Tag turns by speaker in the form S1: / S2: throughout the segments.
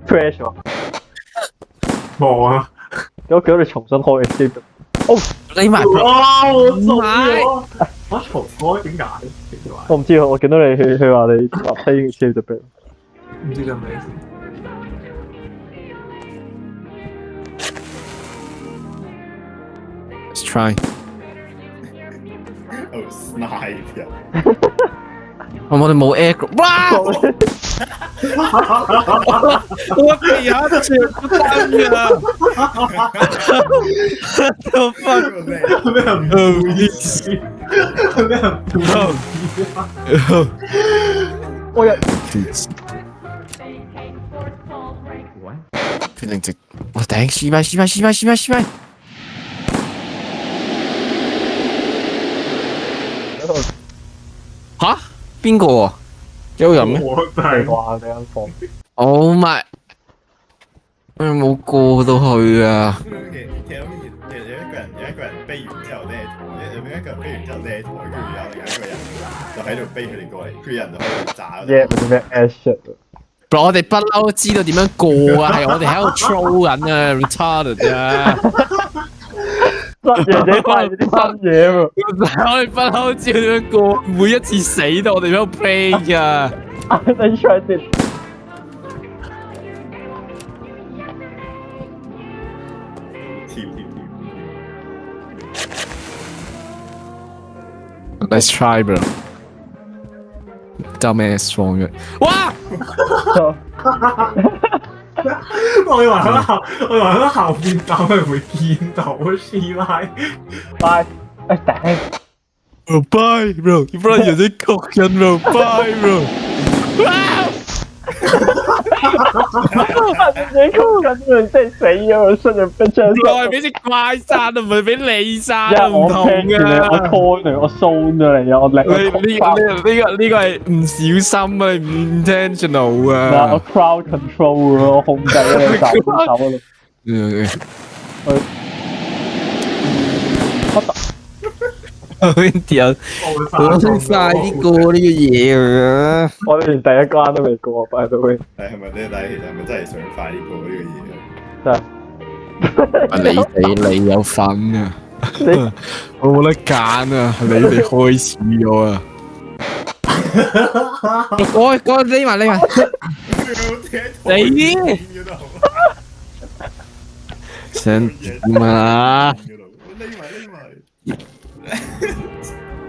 S1: crash 喎。
S2: 冇啊！
S1: 咁我叫你重新開 escape。哦，
S3: 匿埋。
S2: 哇！我中咗，我重開點解？
S1: 我唔知啊，我見到你佢話你搭梯 escape 就俾。
S2: 唔知做咩事。
S3: Let's try。Oh
S4: snipe 人，
S3: 我哋冇 air。哇！我地下着燈啊 ！The fuck？
S2: 咩人唔好意思？咩人唔好意思？
S1: 我有
S3: 決定直，我頂試咪。吓？邊個啊？有人咩
S2: 我真係
S1: 話你間房。
S3: ？Oh my！我冇過到去啊！
S4: 其實有一個人飛完之後咧，有一個人飛完之後咧，同跟住有另一個人就喺度飛佢哋過嚟，跟住人就喺度炸。
S1: 耶！嗰啲咩 ash
S3: 我哋不嬲都知道點樣過啊，係我哋喺度 throw 緊啊 ，retarded 啊！
S1: 新嘢自己發現啲新嘢喎。
S3: 我哋不嬲都知道點樣過，每一次死都我哋喺度 play 㗎。
S1: 你 try it。Let's
S3: try, bro. Dumbass 放嘅。哇！
S2: 我以為喺後邊走係會見到師奶。
S1: 拜。誒頂。
S3: Oh, bye, bro. 不然有啲焗緊 bro. Bye, bro.
S1: 你箍緊佢真係死咗，出入逼槍。
S3: 我係俾隻怪殺啊，唔係俾你殺啊，唔
S1: 我
S3: 同
S1: 聽住你，我
S3: 㗎。
S1: call 你，我 zone 咗你啊！我力
S3: 呢個係唔小心啊，唔 intentional 啊。
S1: 我 crowd control 啊，我控制咗你走啊！
S3: 屌，我先快啲過呢個嘢啊！
S1: 我連第一關都未過，by the way。
S4: 係咪咧？但係其實係咪真係想快啲過呢個嘢？
S1: 真係。
S3: 你有份啊！我冇得揀啊！你哋開始咗啊！我匿埋，你想點啊？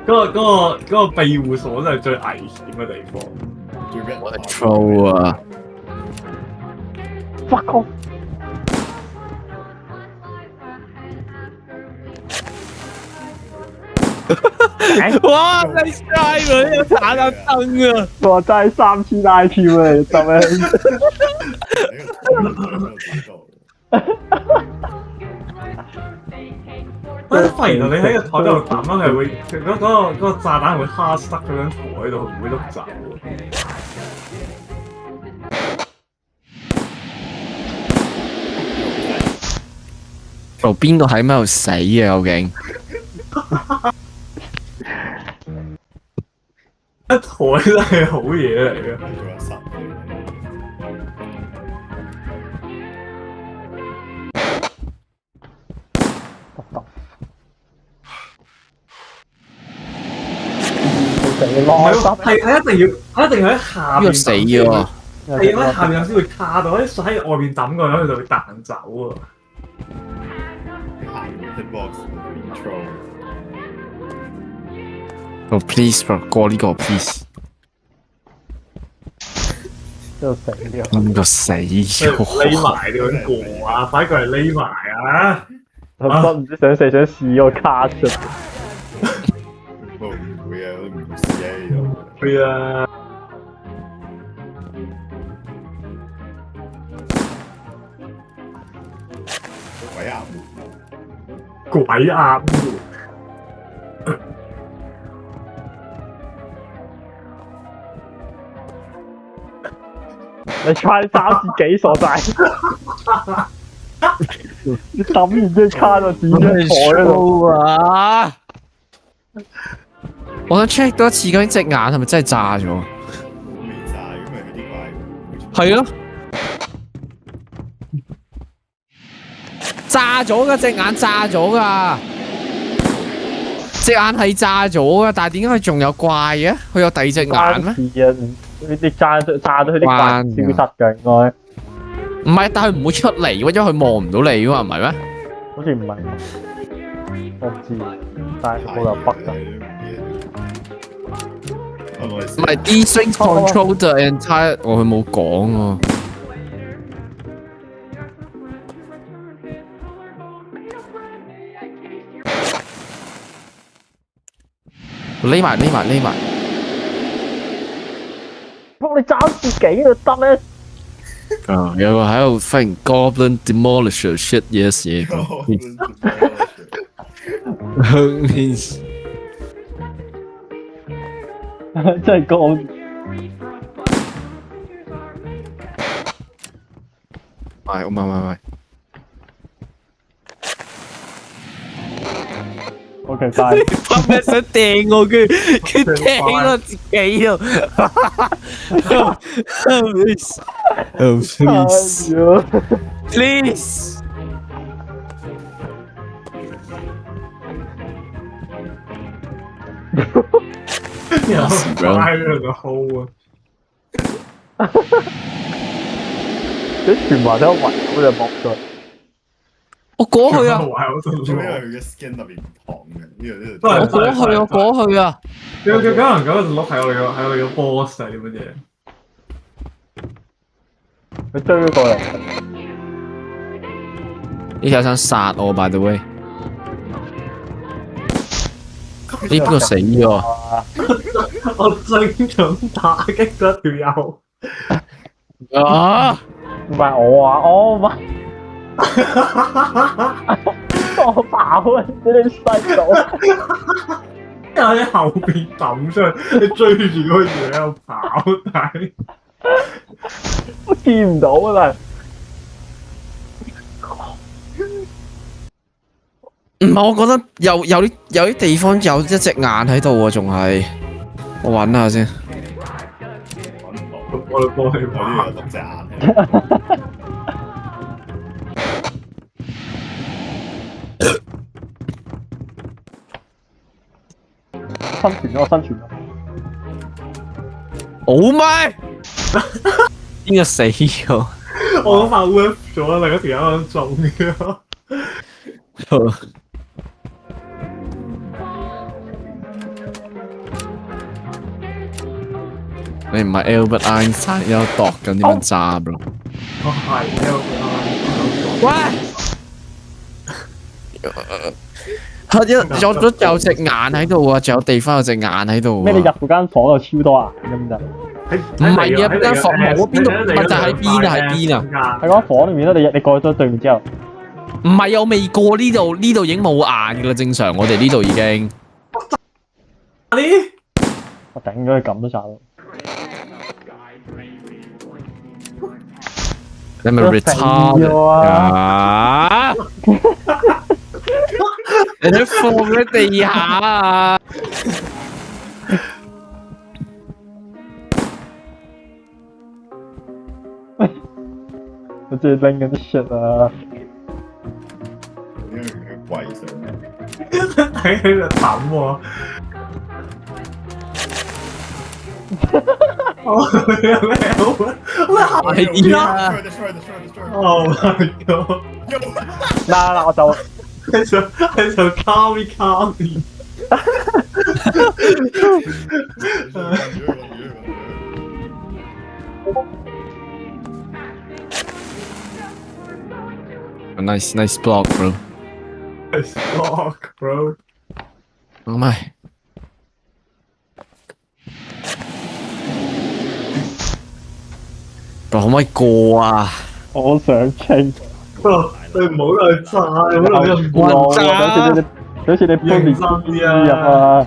S2: 嗰個庇護所真係最危險嘅地方。
S4: 我哋
S3: troll 啊！
S1: fuck off！
S3: 哇！你 try 喎，呢個打燈啊！
S1: 我真係3次 IQ 啊！你得咩？
S2: 我發現你喺個台度抌咯，係會嗰個炸彈會蝦塞嗰張台度，唔會碌走。
S3: 邊個喺咩度死啊？究竟？
S2: 一台真係好嘢嚟嘅。係一定要喺下邊
S3: 死喎！
S2: 係要喺下邊先會卡到，喺外邊抌過咗佢就會彈走啊！
S3: 哦 please bro， 過呢個 please。
S1: 都死咗。
S3: 邊個死咗？
S2: 匿埋點樣過啊？快過嚟匿埋啊！
S1: 我唔知想試個卡出。
S4: 唔會啊，我唔試啊。
S2: 會啊！鬼壓門。
S1: 你 try 3次幾傻仔？你抌完隻卡就點樣台度
S3: 啊？我想 check 多一次，究竟隻眼係咪真係炸咗？
S4: 未炸，因為佢啲怪。
S3: 係咯。炸咗㗎，隻眼炸咗㗎，隻眼係炸咗㗎，但係點解佢仲有怪嘅？佢有第二隻眼咩？
S1: 係啊，你炸到佢啲怪消失㗎應該。
S3: 唔係，但係佢唔會出嚟喎，因為佢望唔到你㗎嘛，唔係咩？
S1: 好似唔係，我唔知，但係冇理由北㗎。
S3: 唔係 these things control the entire， 佢冇講喎。匿埋。
S1: 幫你斬自己就得咧。
S3: 啊，有個喺度忽然 Goblin Demolisher shit yes 嘢，means
S1: 真係講。
S3: 喂。
S1: OK，拜。
S3: 拍咩想掟我佢掟我自己啊 ！Please，
S2: 然後擺喺個 hole 啊！
S1: 啲全部都圍好隻木咗。
S3: 我過去啊！
S4: 做咩佢嘅 skin 特別唔同嘅？呢
S3: 我過去啊！
S2: 佢可能嗰個碌係我哋個 boss 係啲乜嘢？
S1: 佢追咗過嚟。
S3: 呢條想殺我 by the way。呢邊個死咗？
S2: 我正想打擊咗條友。
S3: 啊！
S1: 唔係我啊，我唔係。我跑啊！俾你細到。
S2: 喺後邊抌出去，你追住嗰個嘢喺度跑，但係
S1: 我見唔到啊！
S3: 唔係，我覺得有啲地方有一隻眼喺度喎，仲係我揾下先。
S2: 我哋幫你
S4: 我呢個隻眼。
S1: 生存。
S3: Oh my！ 邊個死咗？
S2: 我嗰把 whip 咗，另一條友中嘅。
S3: 你唔係 Albert Einstein 有度緊點樣炸 bro？
S2: 我係
S3: 喂！有隻眼喺度啊，仲有地方有隻眼喺度。
S1: 咩？你入嗰間房度超多眼咁就？
S3: 唔係啊，間房冇邊度，咪就喺邊啊？喺邊啊？
S1: 喺嗰間房裏面啦，你過咗對面之後。
S3: 唔係啊，我未過呢度，呢度已經冇眼噶啦，正常我哋呢度已經。
S1: 我頂咗佢咁都炸到。
S3: 你咪 retard 啊！你都放喺地下啊！
S1: 我真係拎緊啲 shit 啊！
S4: 因為佢跪上面。
S2: 睇喺度抌喎。有咩好？
S3: 係啊
S2: ！Oh my god！
S1: 嗱，我就
S2: 喺度 call me。Nice
S3: block, bro.
S2: Nice block, bro.
S3: Oh my！ 可唔可以過啊？
S1: 我想傾。
S2: 你唔好去炸，
S1: 好似你搬連入啊！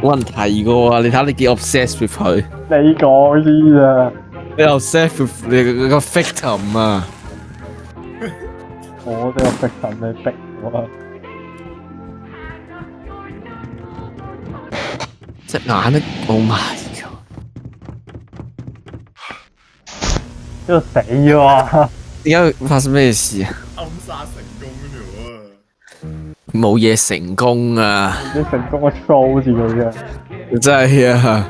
S3: 冇人提過啊！你睇下你幾 obsessed with 佢。
S1: 你講先啊！
S3: 你 obsessed with 你個 victim 啊！
S1: 我都有逼緊你逼我啊！
S3: 隻眼咧 ，Oh my god！
S1: 呢個死咗啊！
S3: 點解發生咩事啊？
S4: 暗殺成功咗
S3: 冇嘢成功啊！
S1: 你成功嘅 show 好似佢嘅，
S3: 真係啊！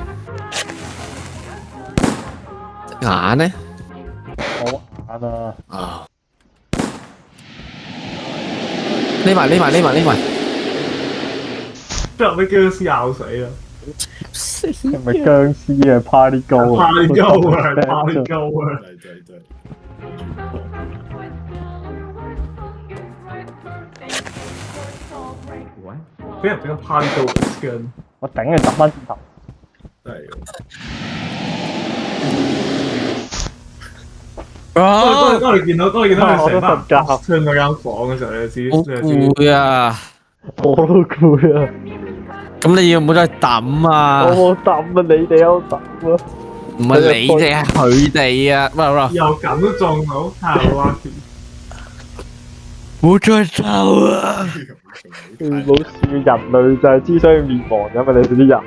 S3: 眼呢？
S1: 好眼啊！
S3: 啊！匿埋！
S2: 之後俾僵屍咬死啦！
S1: 係咪僵屍嘅 party go 啊？
S2: Party go 啊！Party go 啊！
S4: 對。
S2: 俾人俾個 Party go 嘅 skin。
S1: 我頂你揼翻轉頭。
S4: 真係
S3: 啊！
S2: 當你見到佢成班人
S1: 我都瞓覺
S2: 穿嗰間房嘅時候，你就知
S3: 好攰啊！
S1: 我都攰啊！
S3: 咁你要唔好再抌啊！
S1: 我冇揼啊，你哋有揼啊！
S3: 唔係你哋，係佢哋啊！喂，
S2: 又咁都中到，太 lucky！
S3: 唔好再走啊！
S1: 冇事，人類就係之所以滅亡，因為你哋啲人啊。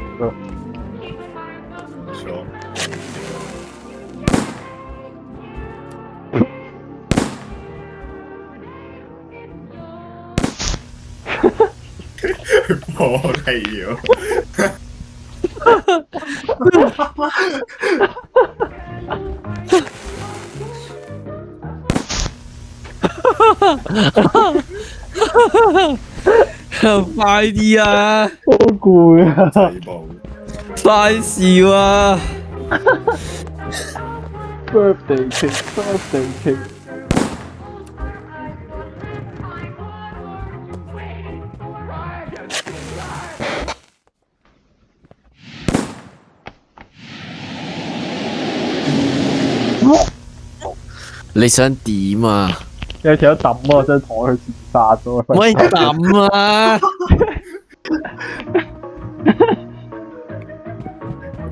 S4: 破氣咗。
S3: 快啲啊！
S1: 好攰啊！
S4: 細步
S3: 快笑啊！
S1: birthday cake，birthday cake。
S3: 你想點啊？
S1: 有條友抌我張台去自殺咗。
S3: 唔可以抌啊！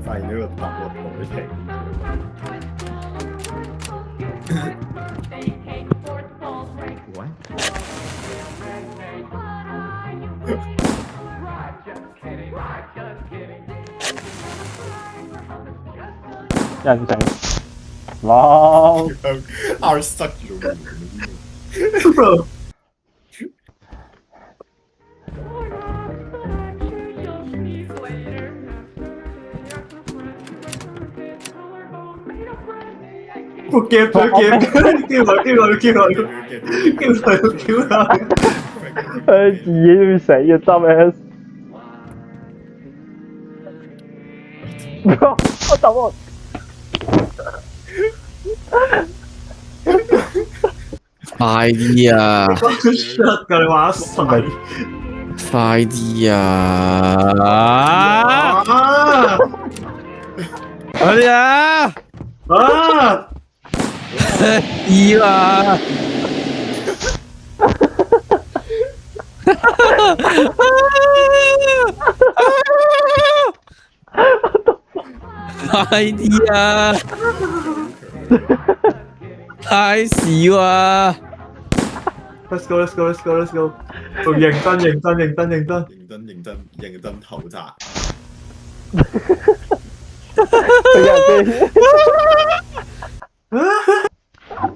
S4: 發現咗個塔落台停。
S1: 人情。哇！
S4: R 塞咗門。
S2: 我夾佢，
S1: 自己都要死嘅，dumbass。我抌我。
S3: 快啲啊！
S2: shut 㗎你話晒。
S3: 快啲啊！快啲啊！要啊！快啲啊！太少啊
S2: Let's go！ 認真
S4: 頭砸。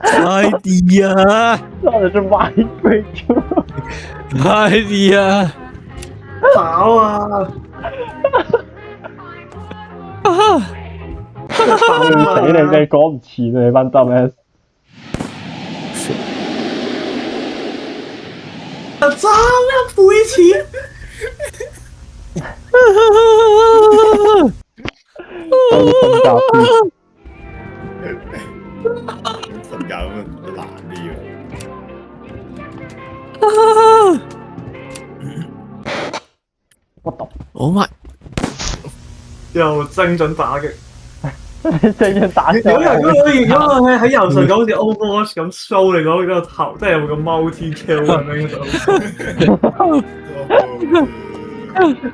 S3: 快啲啊！
S1: 我哋做買飛咗。
S3: 快啲啊！
S2: 跑啊！
S1: 死你！你講唔切啊！你班 dumbass。
S2: 爭一倍錢。
S1: 瞓
S4: 覺咁難啲
S1: 我揼。
S3: Oh my！
S2: 又精準打擊。
S1: 正正打
S2: 如果喺右上角好似 Overwatch 咁 show 你嗰個頭，即係有個 multi kill 咁樣度。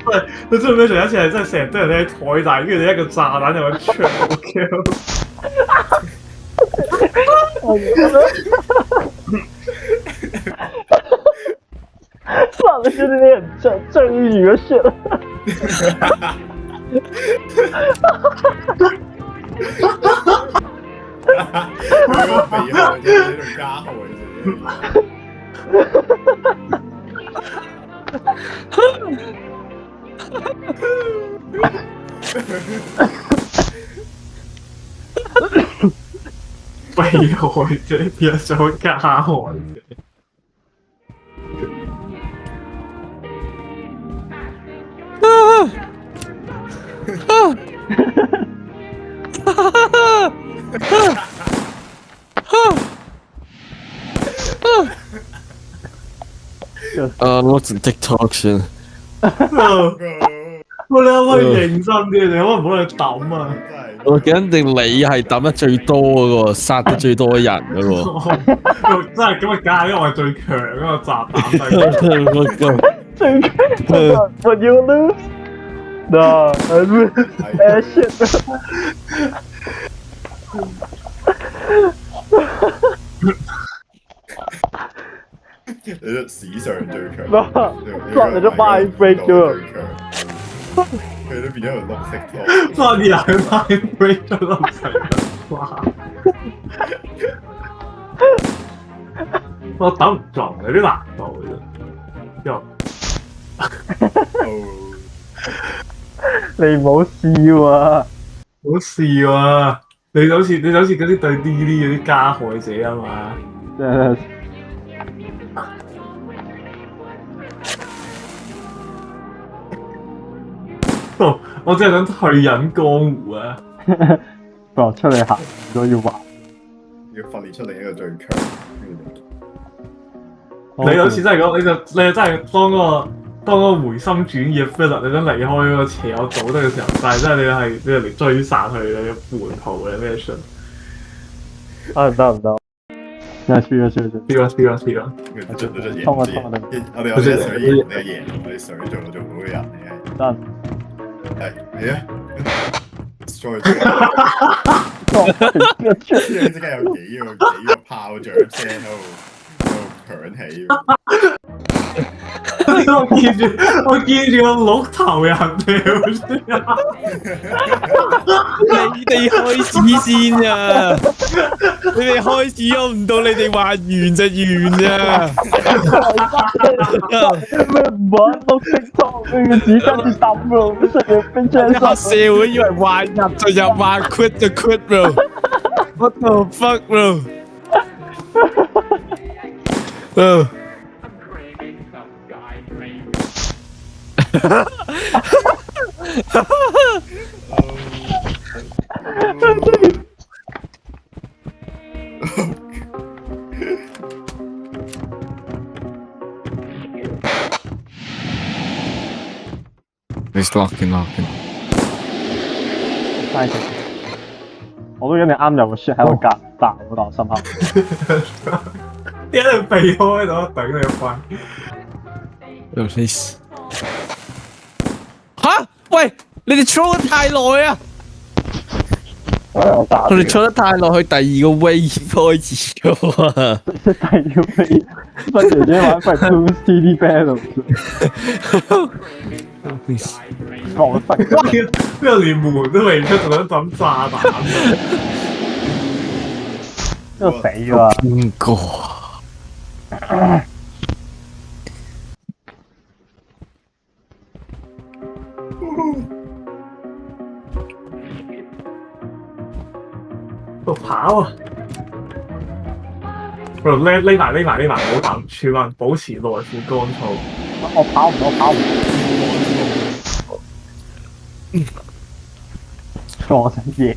S2: 喂，你知唔知仲有一次係真係成日都人喺台大，跟住你一個炸彈又揾 triple kill。
S1: 你知啲人追住個 shit。
S4: 佢個鼻鼾就喺度加害啫。
S2: 被害者變咗加害者。
S3: What's TikTok 先？
S2: 喂，你可唔可以認真啲？你可唔可以抌啊？
S3: 我肯定你係抌得最多嗰個，殺得最多人嗰個。
S2: 真係咁啊！梗係因為我係最強嗰個炸彈
S1: 最強，But you lose? No, I lose. Shit.
S4: 你都史上最強。
S1: 你都 mind break 咗。
S4: 佢都變咗個綠色拖。
S2: 差啲係 mind break 咗落嚟。哇！我抌唔中，有啲難度嘅啫。
S1: 你唔好笑啊！
S2: 好笑啊！你就好似嗰啲對 DD 嗰啲加害者啊嘛。
S1: 真係。
S2: 我真係想退隱江湖啊！
S1: 出嚟行都要玩，
S4: 要訓練出另一個最強。
S2: 你好似真係講，你就真係當嗰個回心轉意嘅 feel， 你想離開嗰個邪惡組織嘅時候，但係真係你係嚟追殺佢嘅叛徒嘅咩信？
S1: 啊唔得，輸咗，衝啊！
S4: 我哋水贏，你贏，我哋水做好嘅人嚟嘅。
S1: 得。
S4: 係你啊！再即刻有幾個炮仗聲喺度響起。
S2: 我見住個鹿頭人哋先啊！
S3: 你哋開始先啊！你哋開始都唔到，你哋話完就完咋？
S1: 咩唔玩綠色裝？你個紙巾要抌咯，唔識嘅冰槍
S3: 黑社會以為話入就入，話 quit 就 quit bro。What the fuck bro？He's locking。
S1: 我都一定啱有個 shit 喺度夾彈嗰度心口。
S2: 一路避開咗，頂你個肺！
S3: 吓？喂，你哋操得太耐啊！我哋操得太耐，去第二個 wave 開始咗啊！
S1: 第二個 wave， 分姐姐玩快 2 CD battle。講實，
S2: 哇！邊個連門都未出，就想抌炸彈？
S1: 呢個死啦！
S3: 邊個？
S2: 度跑啊！匿埋，唔好打，全民保持內褲乾燥。
S1: 我跑唔到。我想贏。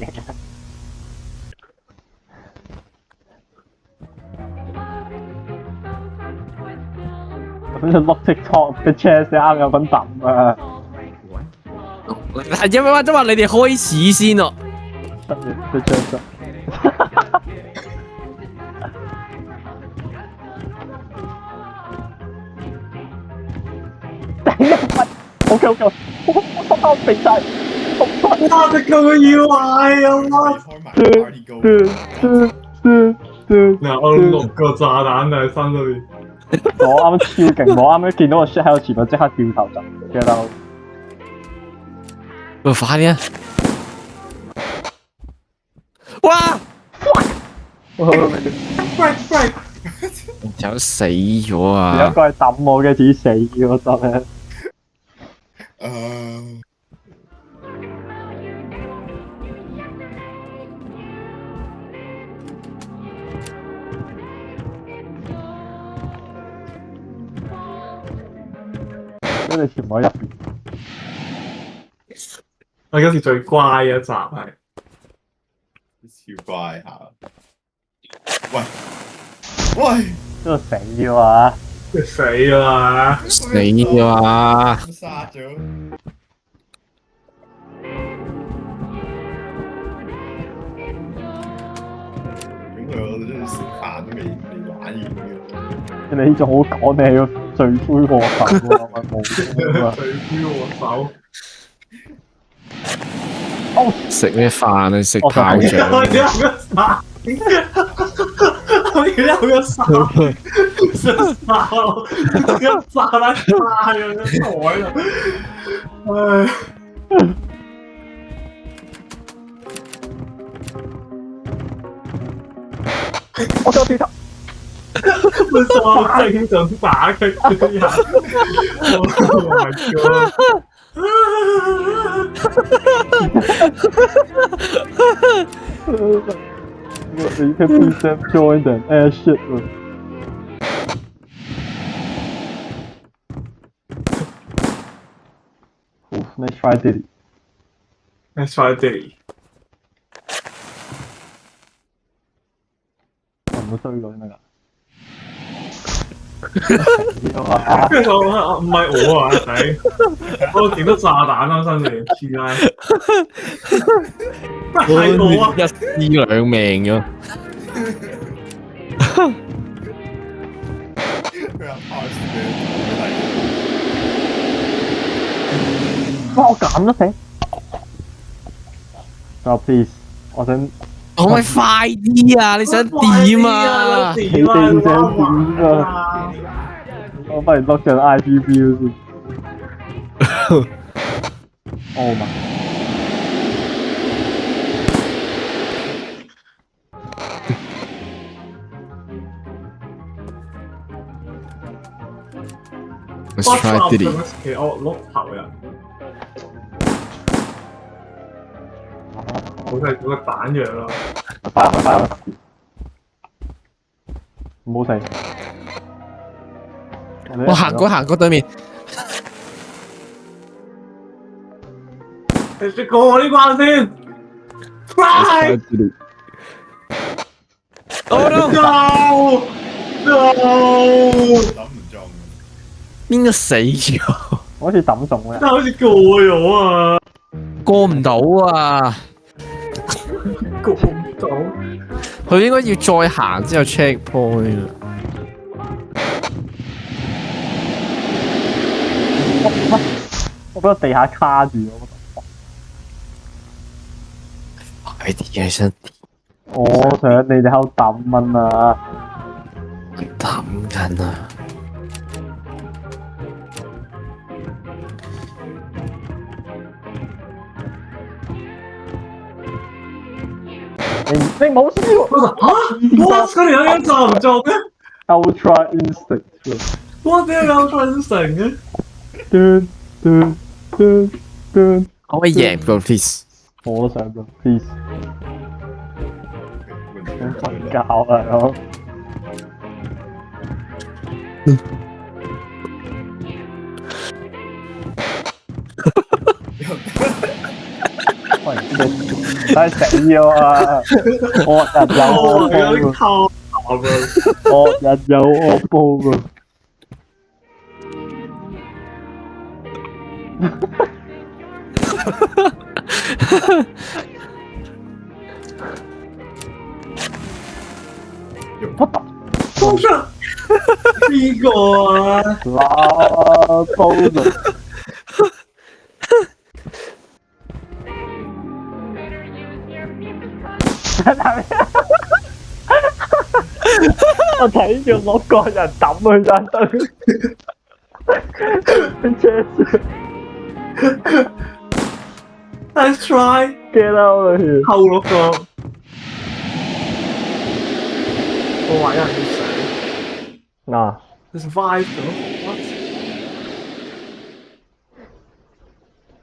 S1: 咁就碌TikTok嘅 chance 啱有份抌啊！
S3: 係因為都話你哋開始先咯。
S1: 嘅 chance。OK，我避晒。
S2: 哇！你咁要壞啊！嗱，我6個炸彈喺身裏邊。
S1: 我啱啱超勁，我啱啱見到個 shit 喺我前面，即刻掉頭走，記得。
S3: 快啲啊！哇！
S2: break，
S3: 條死咗
S1: 有
S3: 啊！
S1: 個係揼我嘅，自己死嘅我真係。因為全部喺入邊。
S2: 我嗰時最乖一集係。
S4: 超乖下。喂，
S1: 呢個死嘅嘛？
S2: 死啦！
S3: 死啊！
S4: 殺咗。咁我都食飯都未玩完嘅。
S1: 你仲好講，你係個罪魁禍首喎，咪冇啊！
S2: 罪魁禍首。
S3: 食咩飯啊？食炮仗。
S2: 我有個殺，我有個殺，食炮，一炸得炸咗台啦！唉。
S1: 我想跌頭。
S2: 我正想打佢啲人。Oh my god！
S1: 你看 P7 joined an air shit 喎。Nice try, Diddy.
S2: Nice try, Diddy.
S1: 我唔好追佢咩㗎？
S2: 跟住我唔係我啊，仔，我見到炸彈啦，身上黐街，係我啊，
S3: 一屍兩命咗。
S1: 哇！我減咗死。就 please，我想。
S3: 可唔可以快啲啊？你想點啊？
S1: 你哋想點啊？我不如碌上 IPB 先。Oh my！Let's
S3: try Diddy。
S2: 其實我碌頭人，好似個彈藥咯。
S1: 唔好死！
S3: 我行過對面。
S2: 你先過我呢關先。Try！
S3: Oh no！
S2: No！
S4: 諗唔中。
S3: 邊個死咗？
S1: 好似抌中嘅。
S2: 真係好似過咗啊！
S3: 過唔到啊！
S2: 過唔到。
S3: 佢應該要再行之後 check point 啊！
S1: 我俾個地下卡住咗。
S3: 快啲嘅想
S1: 我想你哋喺度抌蚊啊！
S3: 抌緊啊！
S1: 你冇笑
S2: 哇！佢哋有啲做唔做嘅
S1: ？Ultra Instinct。
S2: 哇！點解有 Ultra Instinct 嘅？
S3: 可唔可以贏個 please？
S1: 我都想㗎 ，please。瞓覺啦，我。喂，你死咗啊！惡人有惡報㗎，惡人有惡報㗎。What the？
S2: 衝出！邊個啊？
S1: 嗱，報啦！我睇住6個人抌佢盞燈，車住。
S2: Let's try。
S1: Get out of here！
S2: 後6個。我話有人要死。
S1: 嗱，
S2: There's 5 though. What?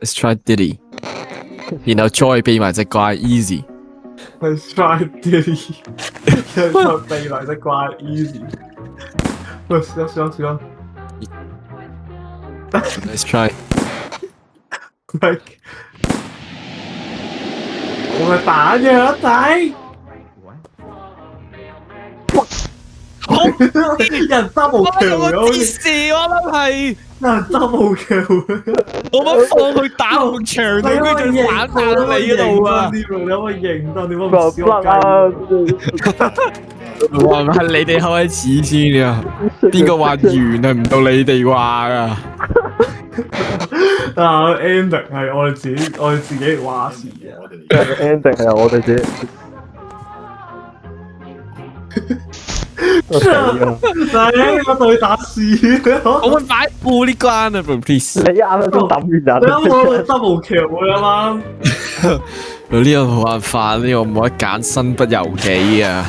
S3: Let's try Diddy，然後再俾埋隻怪 Easy。
S2: Let's try Diddy. 再避埋隻怪 easy。喂，試。
S3: Let's try。
S2: Like 我咪打咗仔。人 double kill
S3: 我
S2: 咗，
S3: 啲事我諗係，
S2: 人 double kill。
S3: 我乜放佢打紅牆，你佢仲反彈你嗰度啊！
S2: 你可唔可以認真？你可唔可以
S1: 個
S2: 笑
S1: 筆啊！
S3: 哇，係你哋開始先啊！邊個話完係唔到你哋話噶？
S2: 但係 ending 係我哋自己話事嘅。
S4: 我哋
S1: ending 係由我哋自己。我死啦！
S2: 你我對打屎，
S3: 我會擺布呢關啊 ，please。
S1: 你啱啱先抌完
S2: 你
S1: 人，
S2: 我 double kill 嘅啱。
S3: 呢個冇辦法，呢個冇得揀，身不由己啊！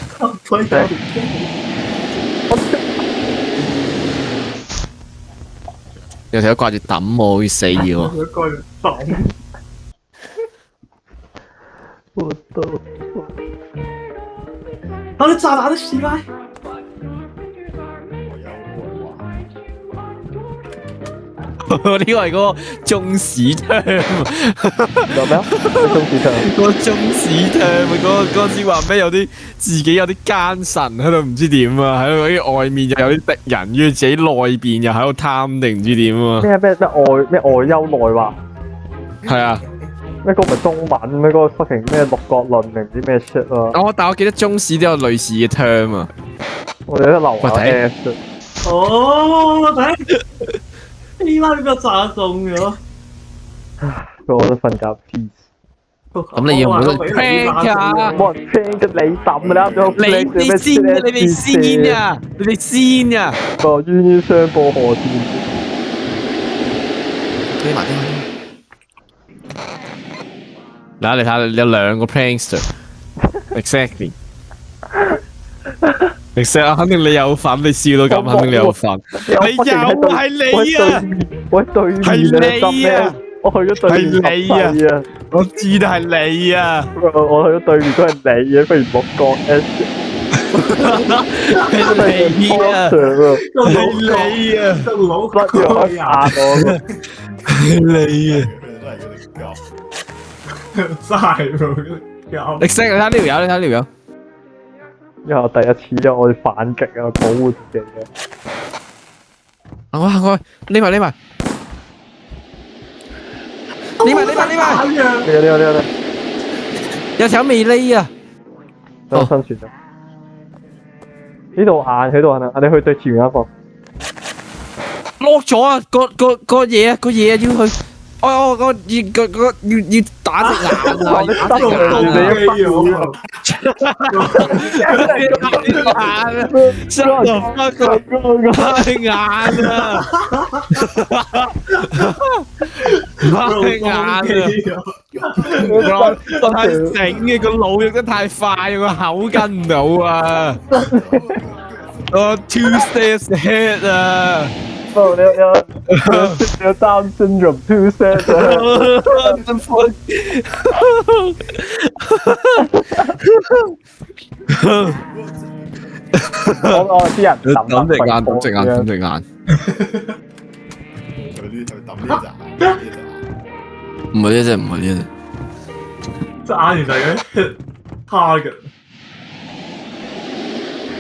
S3: 有條友掛住抌我，會死喎。
S2: 佢掛住抌。
S1: 我都
S2: 啊！你炸彈都屎啦！
S4: 我有
S3: 呢個係嗰個中史 term，
S1: 有咩啊？中指槍
S3: 嗰個中史 term，嗰陣時話咩有啲自己有啲奸臣喺度唔知點啊，喺度啲外面又有啲敵人，跟住自己內邊又喺度貪定唔知點啊。
S1: 咩外憂內患？
S3: 係啊，
S1: 咩嗰個唔係中文咩？嗰個 fucking 咩六角論定唔知咩 shit 啊！
S3: 但我記得中史都有類似嘅 term 啊。
S1: 我哋都留下 S。
S2: 哦，我睇呢拉邊個炸中咗？
S1: 我都瞓覺 peace。
S3: 咁你要唔要 plan 㗎？
S1: 冇人 plan 嘅你抌啦，
S3: 你先啊！你哋先啊！你哋先啊！
S1: 個冤冤相報何時
S3: 匿埋。嗱，你睇下，有兩個 prankster，exactly。肯定你有份，你笑到咁，肯定你有份。你又係你啊！
S1: 喂，對面係你啊！我去咗對面係啊！
S3: 我知道係你啊！
S1: 我去咗對面都係你嘅，不如六角 S。
S3: 係你啊！係你啊！
S2: 個老
S1: 不如我殺我。
S3: 係你啊！
S2: 真係喎，
S3: 你識你睇呢條友，你睇呢條友。
S1: 因為我第一次因為我哋反擊啊，保護自己嘅。
S3: 行開，匿埋。匿埋。
S1: 呢
S3: 有條未匿啊！
S1: 個生存啊！呢度硬喺度啊！你去對前面一個。
S3: 落咗啊！個嘢啊！要去。我要打隻眼啊！打隻眼啊！真係發眼啊！我太醒嘅，個腦喐得太快，個口跟唔到啊！我 two steps ahead 啊！
S1: 哦，你有 Down syndrome two set 我啲人
S3: 抌隻眼。
S4: 佢抌呢隻，
S3: 唔係呢隻。
S2: 隻眼原來嘅 target。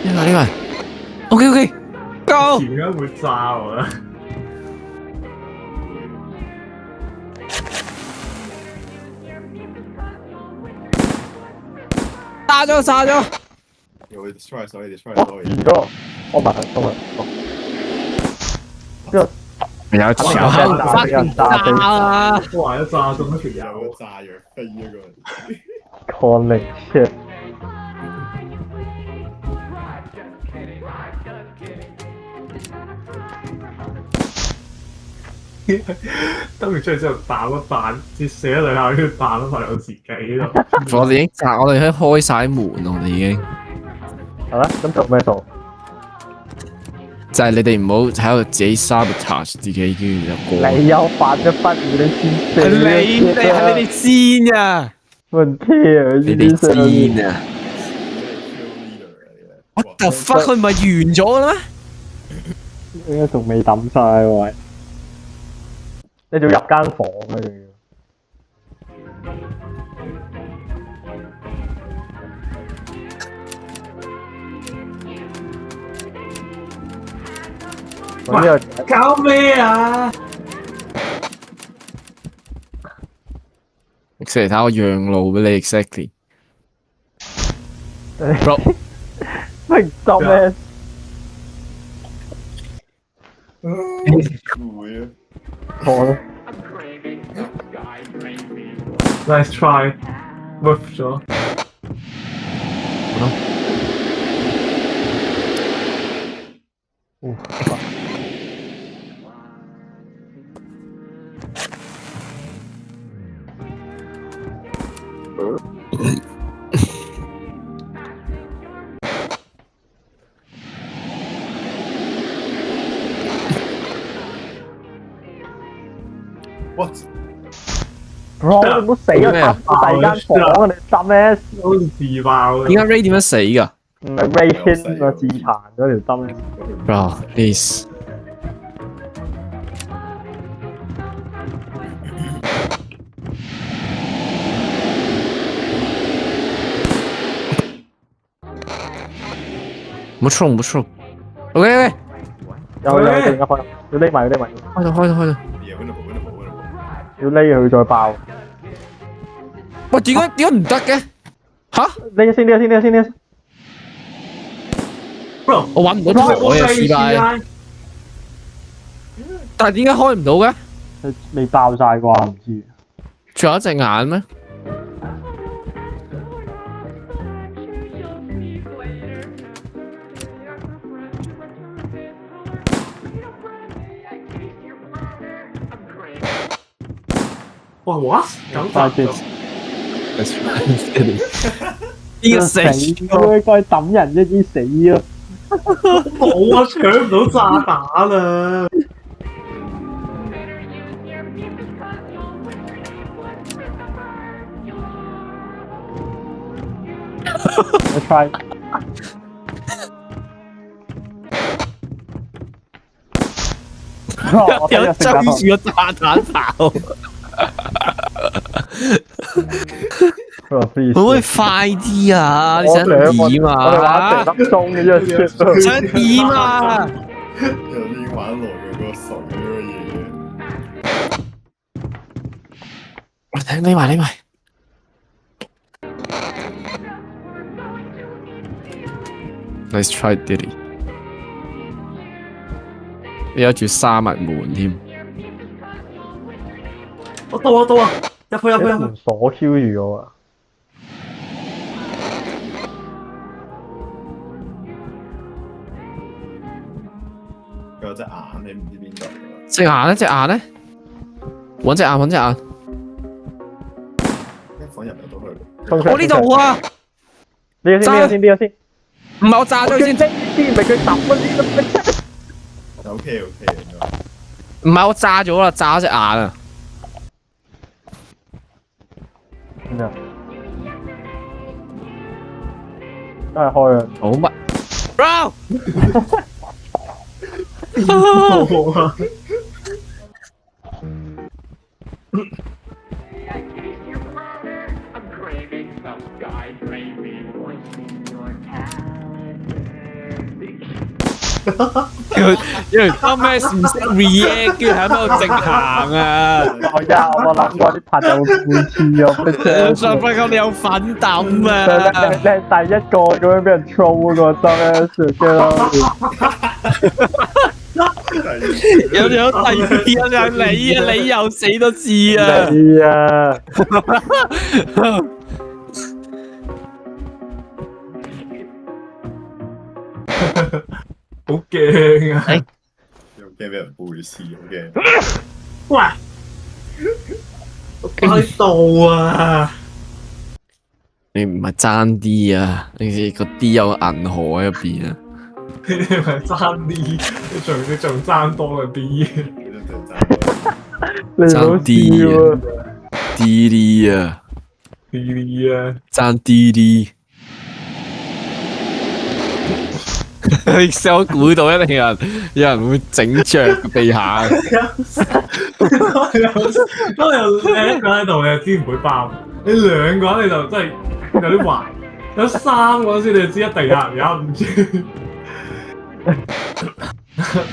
S3: 呢個 OK go。
S2: 點解會炸我咧？
S3: 炸咗。
S4: 又會 destroy 所以。
S1: 如果我問
S3: 有條
S1: 人打
S3: 啊！
S2: 哇！一炸中一條友，
S4: 炸藥飛咗個。
S1: Calling shit。
S2: 登完出嚟之後彈一彈，折射咗兩下，跟住彈咗埋我自己咯。
S3: 我哋已經開晒門，我哋已經。
S1: 係啦，咁做咩數？
S3: 就係你哋唔好喺度自己 sabotage 自己，跟住就過。
S1: 你有犯咗不義，你先死。
S3: 係你哋先啊！
S1: 唔 care，
S3: 你哋先啊！What the fuck？佢唔係完咗啦咩？
S1: 應該仲未抌晒喎，你仲要入間房啊？仲要。
S2: 喂，搞咩啊？
S3: 出嚟睇我讓路俾你 exactly。Bro，
S1: 明執咩？
S4: 會啊！
S1: 錯啦。
S2: Nice try， work 咗。
S4: What？
S1: Bro，你唔好死啊！搭第二間房啊！你執咩？
S2: 好似自爆嘅。
S3: 點解 Ray 點樣死㗎
S1: 唔係 Ray 個自殘嗰條針咩？
S3: ？Bro，please。唔好衝，唔好衝。OK，
S1: 有而家開，要匿埋，要匿埋，
S3: 開到，開到，開到。
S1: 要匿佢再爆。
S3: 喂，點解唔得嘅？吓？
S1: 匿先，匿先，匿先，匿先。
S2: Bro，
S3: 我揾唔到台啊，師奶。但係點解開唔到嘅？
S1: 未爆晒啩？唔知。
S3: 仲有一隻眼咩？
S2: 哇 what？
S1: 快啲！
S3: 邊個死？
S1: 佢該抌人一啲死咯。
S2: 冇啊，搶唔到炸彈啦！
S1: 我 try。
S3: 有追住個炸彈跑。可唔可以快啲啊？你想點啊？
S1: 我哋玩成粒鐘嘅啫，
S3: 想點啊？
S4: 有啲玩落嘅嗰個水嗰個嘢。
S3: 我睇匿埋匿埋。Nice try, Diddy。你有住閂埋門添。
S2: 我到啊到啊！入去入去入去！
S1: 鎖 Q 住我啊！
S4: 有隻眼你唔知邊度？
S3: 隻眼咧？隻眼咧？揾隻眼，揾隻眼。
S4: 間房入唔到去。
S3: 我呢度啊！
S1: 呢個先，呢個先，呢個先。
S3: 唔係我炸咗佢先，
S1: 啲唔係佢抌嗰啲咁。
S4: OK，
S3: 唔係我炸咗啦，炸咗隻眼啊！
S1: 咩啊？都係開啊！
S3: 好乜 ，bro？
S2: 好啊！
S3: 因為啱咩唔識 react，跟住喺度直行啊！
S1: 我諗過啲朋友會似我，
S3: 上翻咁你有份抌啊！
S1: 你係第一個咁樣俾人 troll 嗰個真係
S3: 有第二個就你啊！你又死多次啊！
S1: 你啊！
S2: 好驚啊！
S4: 又驚俾人背刺，好驚。
S2: 喂，我喺度啊！
S3: 你唔係爭啲啊，你個 D 有銀河喺入邊啊。
S2: 你哋咪爭啲，你仲爭多個 D。
S1: 你好笑啊！
S3: D 啊
S2: D 啊，
S3: 爭 D。你想估到一定有人會整着地下。
S2: 當有你一個喺度，你就知唔會爆；你兩個人你就真係有啲壞；有三個先你就知一定有人忍唔住。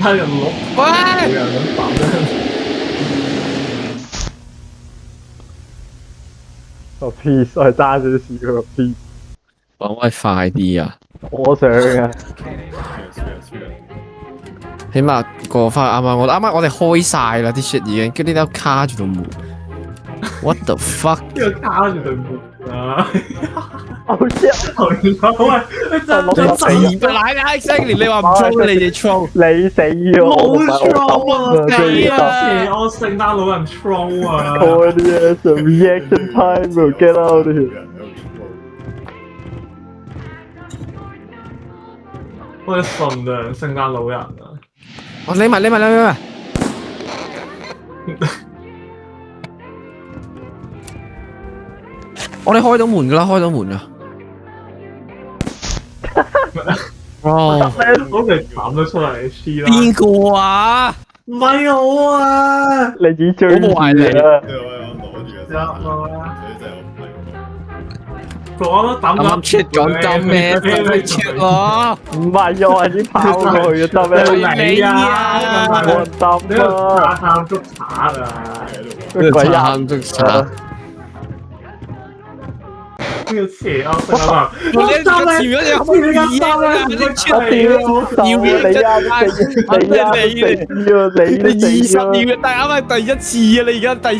S2: 睇人六，冇人咁抌咧。
S1: 個 P 我係揸少少個 P，
S3: 講喂快啲啊！
S1: 我想啊，
S3: 起碼過翻啱啱我哋開晒啦啲 shit 已經，跟住呢度卡住道門。What the fuck？
S2: 呢個卡住對門啊！
S1: 好笑！
S2: 喂，你真係
S3: 死奶奶，exactly 你話唔衝你哋衝，
S1: 你死咗！
S2: 冇 troll 啊！
S1: 死
S2: 邪惡聖誕老人 troll 啊
S1: ！Audience reaction time will get out of here。
S2: 我哋純良聖誕老人啊！
S3: 我匿埋。我哋開到門噶啦，開到門啦。哦，
S2: 我哋斬咗出嚟黐啦！
S3: 邊個啊？
S2: 唔係我啊！
S1: 你只最
S3: 我冇嗌你
S1: 啊！
S2: 我抌咗
S3: check 講針咩？你 check 我？
S1: 唔係我係已經跑過去嘅得咩？
S2: 你啊！
S1: 我抌
S2: 你個
S1: 啊！
S2: 探捉賊啊！
S1: 鬼
S3: 慘捉賊！
S2: 呢個邪惡聖誕老人！
S3: 我呢個前面嗰隻好易啊！你 check
S1: 要你啊！
S3: 你20秒，但係啱係第一次啊！你而家第5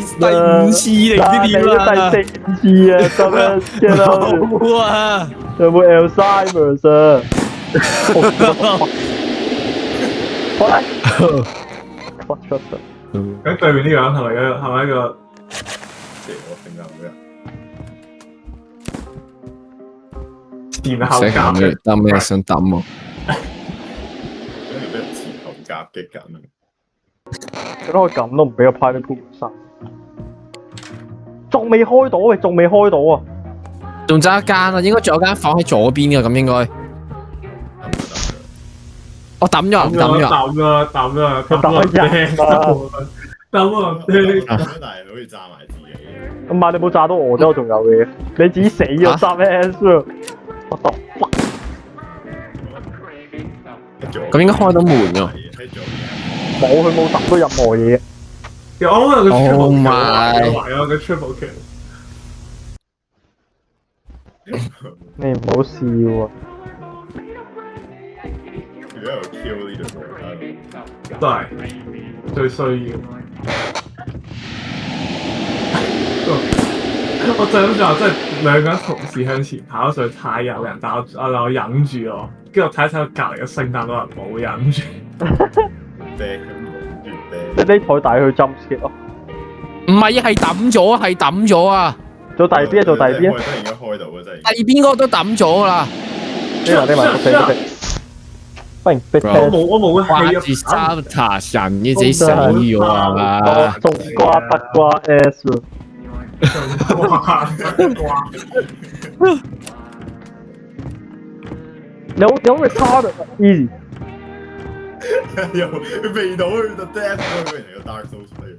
S3: 次定唔知點啦？
S1: 第4次啊！得咩？
S3: 好啊！
S1: 有冇 Alzheimer's 啊？好啦，
S2: 咁對面呢個人係咪一個
S4: 邪惡聖誕老人？
S2: 前後夾嘅？
S3: 抌咩想抌啊？
S4: 跟住俾人前後夾擊緊啊！
S1: 點解我咁都唔俾個派對鋪晒？仲未開到嘅，仲未開到啊！
S3: 仲爭一間啊，應該仲有間房喺左邊嘅，咁應該。我抌咗，
S2: 抌啊！抌啊！但係
S4: 好似炸埋自己。
S1: 咁晚你冇炸到我啫，我仲有嘅。你自己死咗炸咩 S 啊？我當
S3: 咁應該開到門㗎。
S1: 冇，佢冇揼到任何嘢。
S2: 有個
S3: Oh my！
S2: 有個 triple kill。
S1: 你唔好笑啊！
S4: 如果有 kill 呢度
S2: 都係最需要。我就諗住話，即係兩個人同時向前跑上去太有人，但我忍住我，跟住我睇一睇隔離嘅聖誕老人冇忍住。
S1: 即係呢台大去 jump skip 咯。
S3: 唔係啊，係抌咗啊！
S1: 做第二邊啊，做第二邊啊！
S4: 真係應該開到嘅真係。
S3: 第二邊嗰個都抌咗啦。
S1: 呢埋死！不如逼
S2: 我冇
S3: 掛
S2: 氣
S3: 住 sabotage 人嘅自己死咗啊！
S1: 種瓜得瓜 S 喎。你好 retarded easy。
S4: 又佢避到佢就 death 咗佢嚟個 Dark Souls player。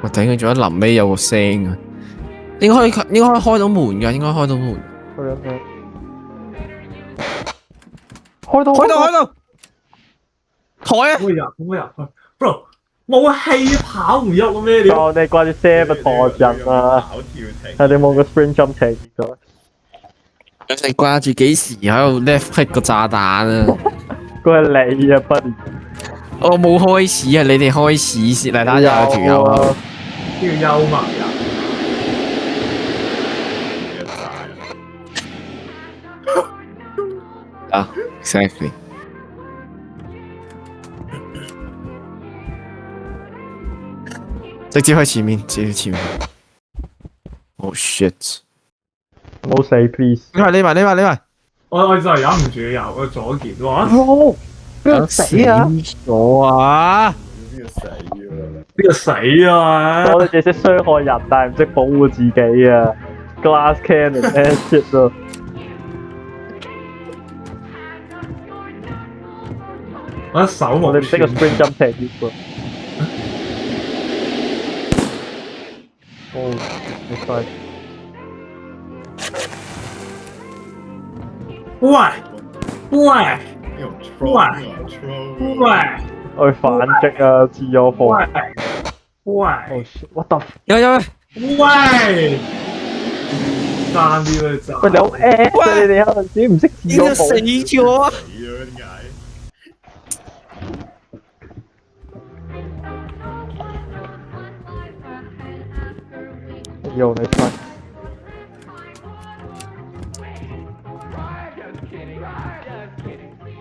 S3: 我頂佢仲喺臨尾有個聲啊！應該可以開到門㗎，應該開到門。
S1: 開到！
S3: 台啊！
S2: 點會入去 ？Bro， 冇氣跑唔喐咩料？
S1: 我哋掛住 sabotage 人啊！係你冇個 sprint jump 停咗。
S3: 你掛住幾時喺度 left click 個炸彈啊？
S1: 佢係你啊，buddy。
S3: 我冇開始啊，你哋開始先嚟打有條友啊！
S2: 叫幽默人。
S3: 啊 ，exactly。直接去前面，直接前面。Oh shit！
S1: 唔好死 please。
S3: 你埋。
S2: 我就係忍唔住游咗左鍵哇！
S1: 邊個死啊？
S3: 咗啊！
S4: 呢個死喎！
S2: 呢個死啊！
S1: 我哋淨係識傷害人，但係唔識保護自己啊 ！Glass cannon and shit 咯。
S2: 我一手
S1: 我哋唔識個 spring jump technique 喎。哦，你快！
S2: 喂！
S1: 去反擊啊！自我防。
S2: 喂
S1: Oh shit！what the？
S3: 有
S2: 喂！爭啲啦就。
S1: 喂，你好 S 啊！你哋有陣時唔識自我防。
S3: 死咗啊！
S4: 死咗點解？
S1: 用你快！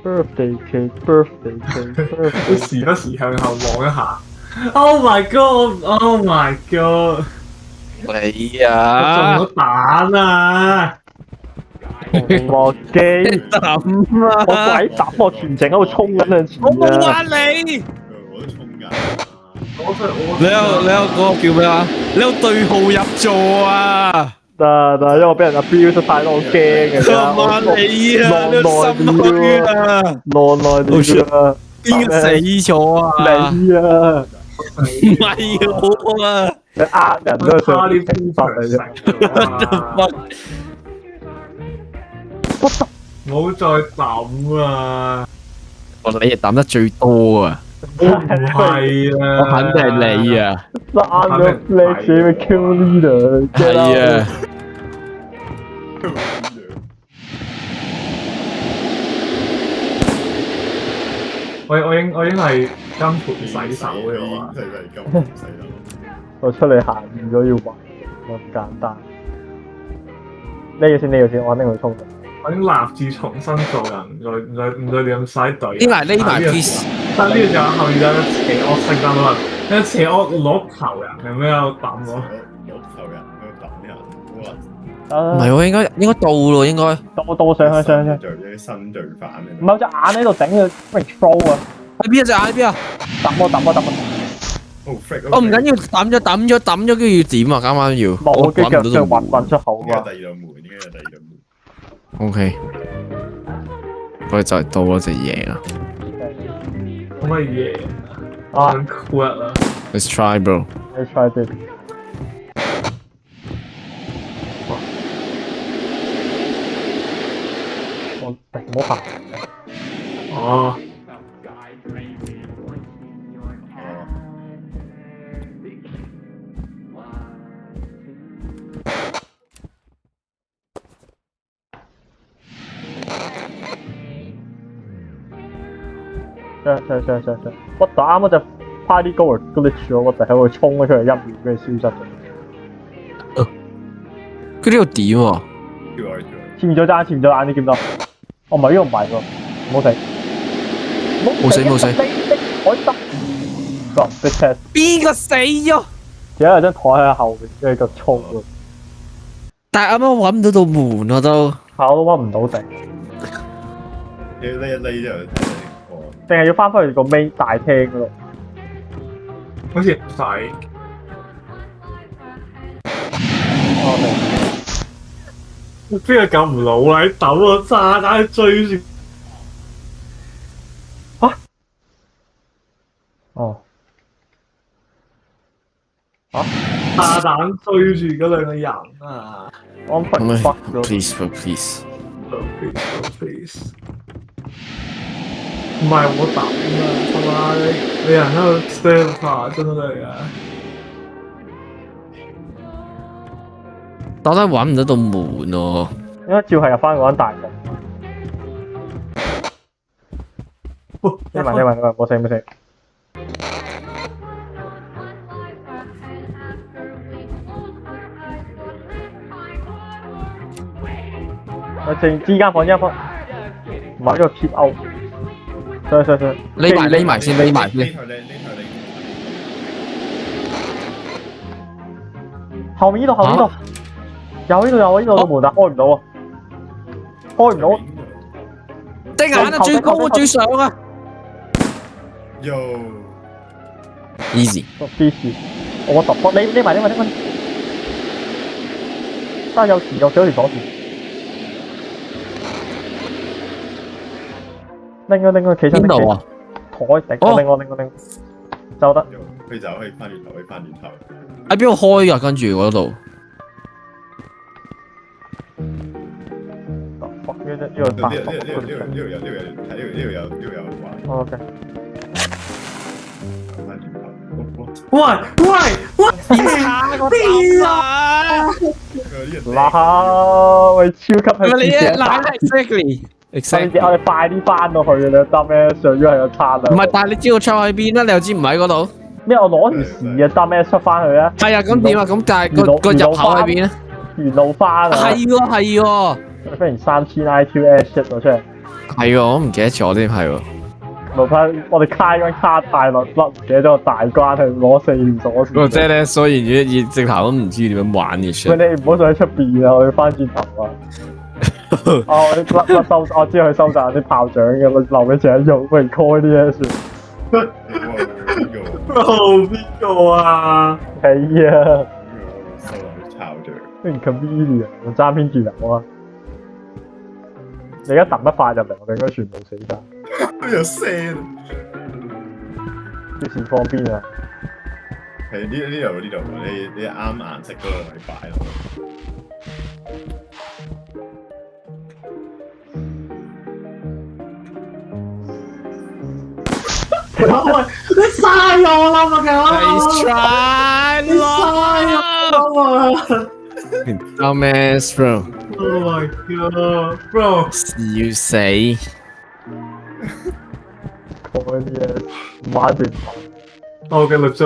S1: birthday cake，birthday cake，birthday。
S2: 時不時向後望一下。Oh my god！Oh my god！
S3: 你啊！
S2: 中咗蛋啊！
S1: 紅樂機，
S3: 抌啊！
S1: 我鬼抌我全程喺度衝緊向前
S3: 我冇
S1: 啊！
S3: 話你。
S4: 我都衝緊。
S3: 你有嗰個叫咩啊？你有對號入座啊！
S1: 得，因為我俾人 abuse 得太多，我驚嘅。
S3: 咁啊你啊，你心虛啊！
S1: 耐啲啊！
S3: 邊個死咗啊？
S1: 你啊！
S3: 唔係我啊！
S1: 你呃人都係想啲懲罰嚟啫。
S2: 唔好再抌啊！
S3: 你係抌得最多啊！
S2: 我唔係啊！
S3: 我肯定係你啊！
S1: 啱咗 flash 嘅 kill leader。
S3: 係啊！
S2: 我應係金盆洗手嘅我啊！
S4: 真係金盆洗手。
S1: 我出嚟行預咗要還，咁簡單。呢個先，我肯定會衝嘅。
S2: 我已經立志重新做人，唔再咁使隊。
S3: 匿埋 please。
S2: 但呢個就後面有個邪惡聖誕老人，有邪惡攞頭人，有咩有抌喎？
S4: 攞頭人喺度抌人，
S3: 唔係喎，應該到咯，應該。
S1: 到上去。
S4: 做啲新罪犯
S1: 唔係有隻眼喺度頂佢 throw 啊！
S3: 喺邊啊隻眼喺邊啊？
S1: 抌！
S3: 我唔緊要，抌咗，跟住要點啊？啱啱要。
S1: 冇，跟住就
S3: 揾
S1: 運出口啊！
S4: 應該第二道門，應該有第二道門。
S3: OK。我哋就係到嗰隻嘢啦。
S2: 乜嘢
S1: 啊
S2: quit 啦
S3: Let's try, bro.
S1: Let's try this。唔好行。
S2: 哦，
S1: 上！我打啱嗰隻 party goer glitch 咗，我就喺度衝咗出嚟，一秒俾佢消失咗。
S3: 佢呢度點喎？
S1: 潛咗眼，你見唔到？哦，唔係呢個唔係喎，唔好死！
S3: 冇死！
S1: 我得。個 test。
S3: 邊個死咗？
S1: 有人張台喺後面，跟住就衝喎。
S3: 但係啱啱揾唔到道門啊都。
S1: 我都揾唔到成。
S4: 要匿一匿之後睇你。
S1: 定係要翻返去個 main 大廳嗰度。
S2: 好似唔使。邊個咁唔老禮抌啊？炸彈追住。炸彈追住嗰兩個人啊！
S1: 我唔係 fuck 咗。
S3: Please。
S2: 唔係我抌啊！係嘛？你人喺度 stand 下真係啊！
S3: 但係揾唔到道門喎。
S1: 應該照係入翻嗰間大門。匿埋，冇死。我淨知間房，唔係呢個 keep out。上。
S3: 匿埋先。
S1: 後面呢度，後面呢度，有呢度有呢度個門但開唔到啊，開唔到。
S3: 隻眼啊，最高啊，最上啊
S4: Yo，
S3: ，easy。
S1: 啲事，我突破匿埋，但係有時有條鎖匙，拎啊，企出
S3: 邊度啊？
S1: 台頂，我拎，就得。
S4: 佢就可以翻轉頭，
S3: 喺邊度開㗎？跟住嗰度。
S1: 呢度
S4: 呢度有玩。
S1: OK。
S4: 翻轉頭，
S2: 喂，
S3: 差個點啊！
S1: 嗱，喂，超級係
S3: 你嗱 exactly。
S1: 我哋快啲翻到去嘅啦，得咩？上咗係個差量。
S3: 唔係，但係你知道出喺邊啦？你又知唔喺嗰度？
S1: 咩？我攞條匙啊，得咩出翻去啊？
S3: 係啊，咁點啊？咁但係個入口喺邊咧？
S1: 沿路翻啊！
S3: 係喎，
S1: 忽然3000 IQ shit 咗出嚟。
S3: 係喎，我唔記得咗添，係喎。
S1: 冇翻，我哋卡關卡太落甩，唔記得咗個大關去攞4條鎖匙。
S3: 個姐咧，所以直頭都唔知點樣玩嘅。
S1: 喂，你唔好再喺出邊啊！我要翻轉頭啊！我收，我知佢收曬啲炮仗嘅，留俾自己用，不如 call 啲嘢算。
S2: 邊個啊？
S1: 係啊，
S4: 收落去抄著。
S1: 雖然 convenient，我揸邊住油啊！你而家揼得快入嚟，我哋應該全部死晒。
S4: 都有聲。
S1: 啲線放邊啊？
S4: 係呢度，你啱顏色嗰個位擺落去。
S2: 喂，你嘥我啦，我
S3: Nice try，
S2: 你嘥我啊
S3: Dumbass bro，
S2: ！Oh my god, bro！
S3: 要死！
S1: 講啲嘢，唔玩住。
S2: 我嘅律師